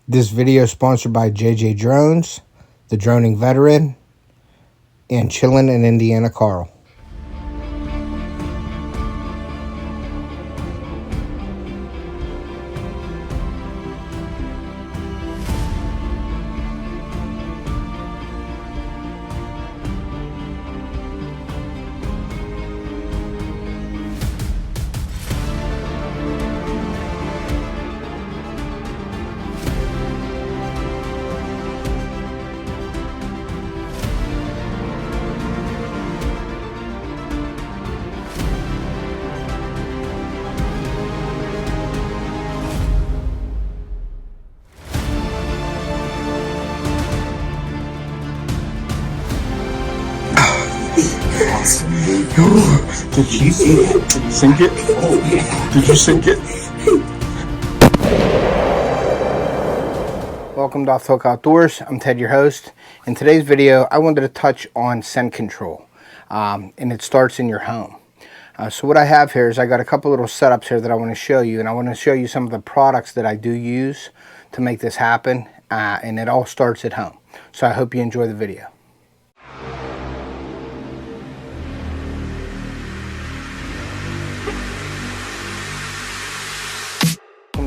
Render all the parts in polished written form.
This video is sponsored by JJ Drones, the droning veteran, and Chillin' in Indiana Carl. Did you sink it? Oh, yeah. Did you sink it? Welcome to Off the Hook Outdoors. I'm Ted, your host. In today's video, I wanted to touch on scent control, and it starts in your home. So what I have here is I got a couple little setups here that I want to show you, and I want to show you some of the products that I do use to make this happen, and it all starts at home. So I hope you enjoy the video.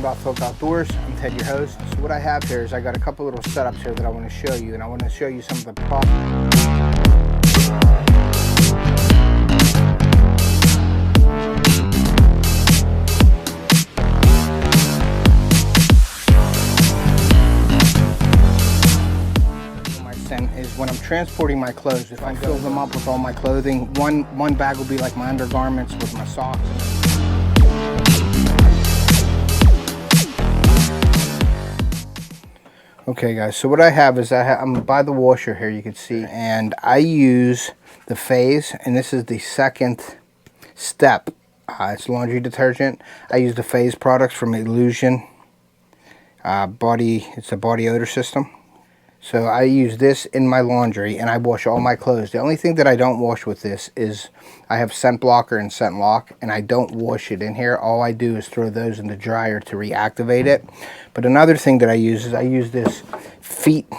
Off the Hook Outdoors. I'm Ted, your host. So what I have here is I got a couple little setups here that I want to show you, and I want to show you some of the products. My scent is when I'm transporting my clothes. If I fill them up with all my clothing, one bag will be like my undergarments with my socks. Okay guys, so what I have is I'm by the washer here, you can see, and I use the Phase, and this is the second step. It's laundry detergent. I use the Phase products from Illusion it's a body odor system. So I use this in my laundry and I wash all my clothes. The only thing that I don't wash with this is I have scent blocker and scent lock, and I don't wash it in here. All I do is throw those in the dryer to reactivate it. But another thing that I use is I use this feet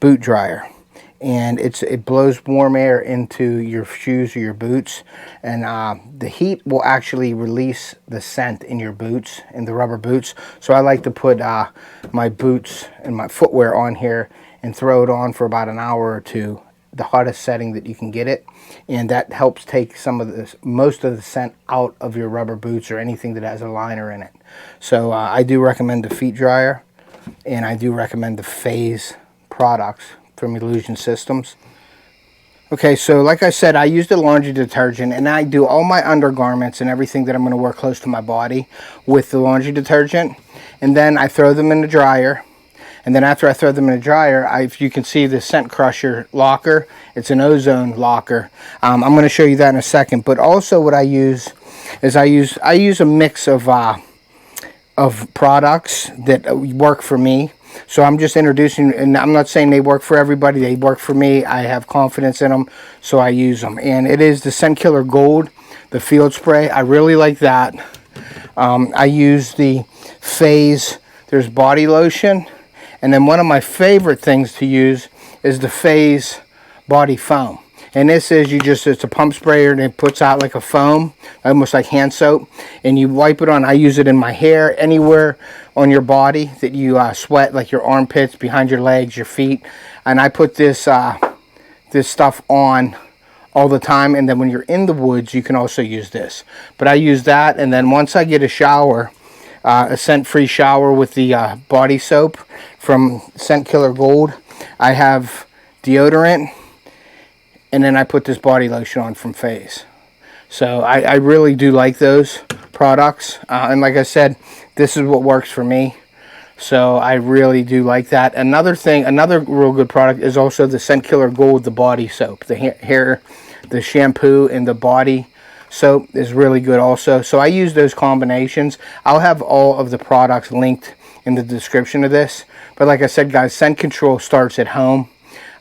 boot dryer, and it blows warm air into your shoes or your boots, and the heat will actually release the scent in your boots, in the rubber boots. So I like to put my boots and my footwear on here and throw it on for about an hour or two, the hottest setting that you can get it, and that helps take most of the scent out of your rubber boots or anything that has a liner in it. So I do recommend the feet dryer, and I do recommend the Phase products from Illusion Systems. Okay, so like I said, I use the laundry detergent, and I do all my undergarments and everything that I'm going to wear close to my body with the laundry detergent, and then I throw them in the dryer. And then after I throw them in the dryer, if you can see the Scent Crusher locker, it's an ozone locker. I'm going to show you that in a second. But also what I use is I use a mix of products that work for me. So I'm just introducing, and I'm not saying they work for everybody. They work for me. I have confidence in them, so I use them. And it is the Scent Killer Gold, the field spray. I really like that. I use the Phase, there's body lotion. And then one of my favorite things to use is the Phase body foam. And this is, it's a pump sprayer, and it puts out like a foam, almost like hand soap. And you wipe it on, I use it in my hair, anywhere on your body that you sweat, like your armpits, behind your legs, your feet. And I put this stuff on all the time. And then when you're in the woods, you can also use this. But I use that, and then once I get a shower, a scent-free shower with the body soap from Scent Killer Gold, I have deodorant, and then I put this body lotion on from Phase. So I really do like those products, and like I said, this is what works for me. So I really do like that. Another real good product is also the Scent Killer Gold, the body soap, the shampoo and the body soap is really good also. So I use those combinations. I'll have all of the products linked in the description of this. But like I said, guys, scent control starts at home,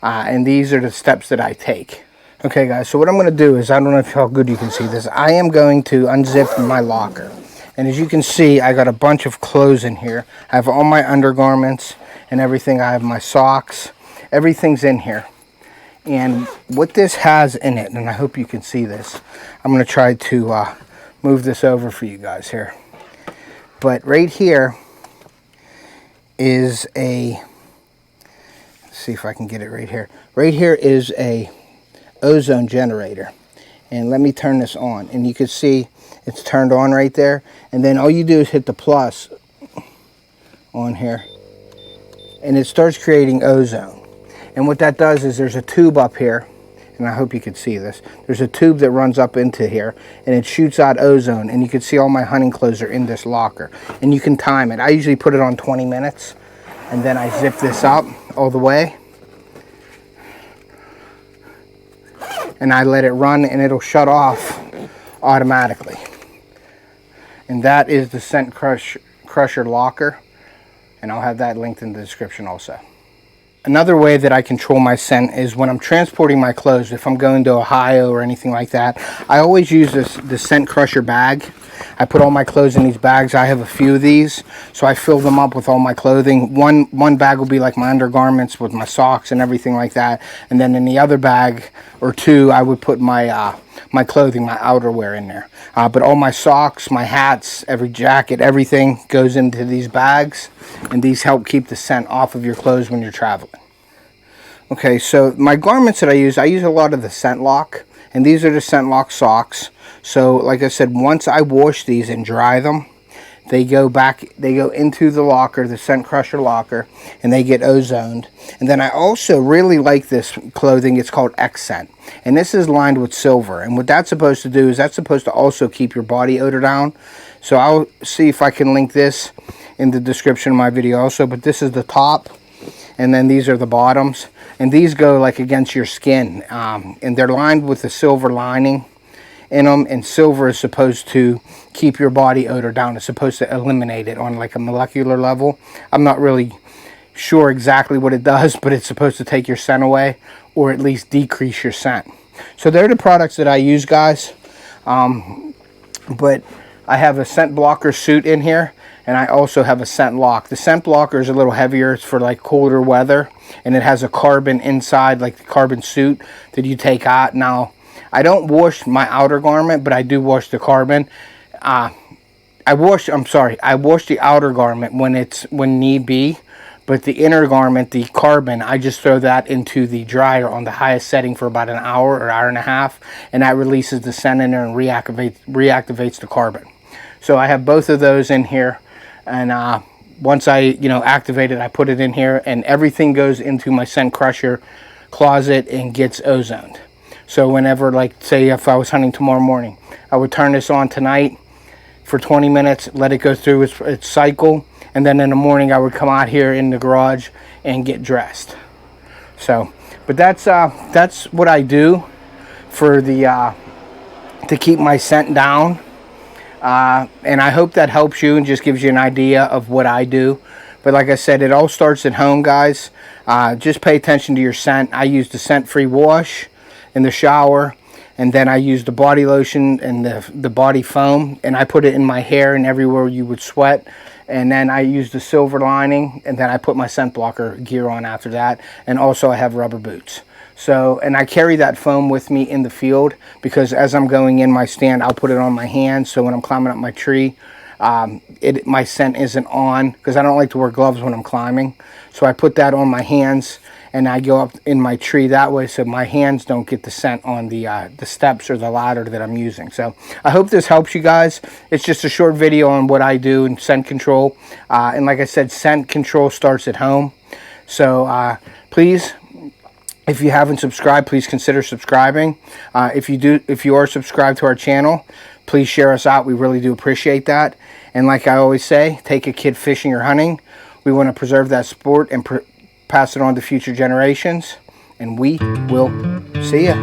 and these are the steps that I take. Okay guys, so what I'm going to do is, I don't know how good you can see this, I am going to unzip my locker. And as you can see, I got a bunch of clothes in here. I have all my undergarments and everything. I have my socks. Everything's in here. And what this has in it, and I hope you can see this. I'm going to try to move this over for you guys here. But right here is a, let's see if I can get it right here. Right here is a ozone generator. And let me turn this on. And you can see it's turned on right there. And then all you do is hit the plus on here. And it starts creating ozone. And what that does is there's a tube up here. And I hope you can see this. There's a tube that runs up into here. And it shoots out ozone. And you can see all my hunting clothes are in this locker. And you can time it. I usually put it on 20 minutes. And then I zip this up all the way. And I let it run and it'll shut off automatically. And that is the Scent Crusher locker. And I'll have that linked in the description also. Another way that I control my scent is when I'm transporting my clothes. If I'm going to Ohio or anything like that, I always use the Scent Crusher bag. I put all my clothes in these bags. I have a few of these, so I fill them up with all my clothing. One bag will be like my undergarments with my socks and everything like that, and then in the other bag or two, I would put my my clothing, my outerwear in there. But all my socks, my hats, every jacket, everything goes into these bags, and these help keep the scent off of your clothes when you're traveling. Okay, so my garments that I use a lot of the Scent Lock, and these are the Scent Lock socks. So like I said, once I wash these and dry them, they go into the locker, the Scent Crusher locker, and they get ozoned. And then I also really like this clothing. It's called X-Scent, and this is lined with silver. And what that's supposed to do is that's supposed to also keep your body odor down. So I'll see if I can link this in the description of my video also. But this is the top, and then these are the bottoms, and these go like against your skin, and they're lined with a silver lining in them, and silver is supposed to keep your body odor down. It's supposed to eliminate it on like a molecular level. I'm not really sure exactly what it does, but it's supposed to take your scent away, or at least decrease your scent. So they're the products that I use, guys. But I have a scent blocker suit in here, and I also have a scent lock. The scent blocker is a little heavier. It's for like colder weather, and it has a carbon inside, like the carbon suit that you take out. Now, I don't wash my outer garment, but I do wash the carbon. I wash the outer garment when need be, but the inner garment, the carbon, I just throw that into the dryer on the highest setting for about an hour or hour and a half, and that releases the scent in there and reactivates the carbon. So I have both of those in here, and once I activate it, I put it in here, and everything goes into my Scent Crusher closet and gets ozoned. So whenever, like, say if I was hunting tomorrow morning, I would turn this on tonight for 20 minutes, let it go through its cycle, and then in the morning I would come out here in the garage and get dressed. So, but that's what I do for the to keep my scent down. And I hope that helps you and just gives you an idea of what I do. But like I said, it all starts at home, guys. Just pay attention to your scent. I use the scent-free wash in the shower, and then I use the body lotion and the body foam, and I put it in my hair and everywhere you would sweat. And then I use the silver lining, and then I put my scent blocker gear on after that. And also I have rubber boots. So, and I carry that foam with me in the field, because as I'm going in my stand, I'll put it on my hands, so when I'm climbing up my tree, my scent isn't on, because I don't like to wear gloves when I'm climbing. So I put that on my hands, and I go up in my tree that way, so my hands don't get the scent on the steps or the ladder that I'm using. So I hope this helps you guys. It's just a short video on what I do in scent control. And like I said, scent control starts at home. So please, if you haven't subscribed, please consider subscribing. If you are subscribed to our channel, please share us out. We really do appreciate that. And like I always say, take a kid fishing or hunting. We want to preserve that sport and pass it on to future generations. And we will see ya.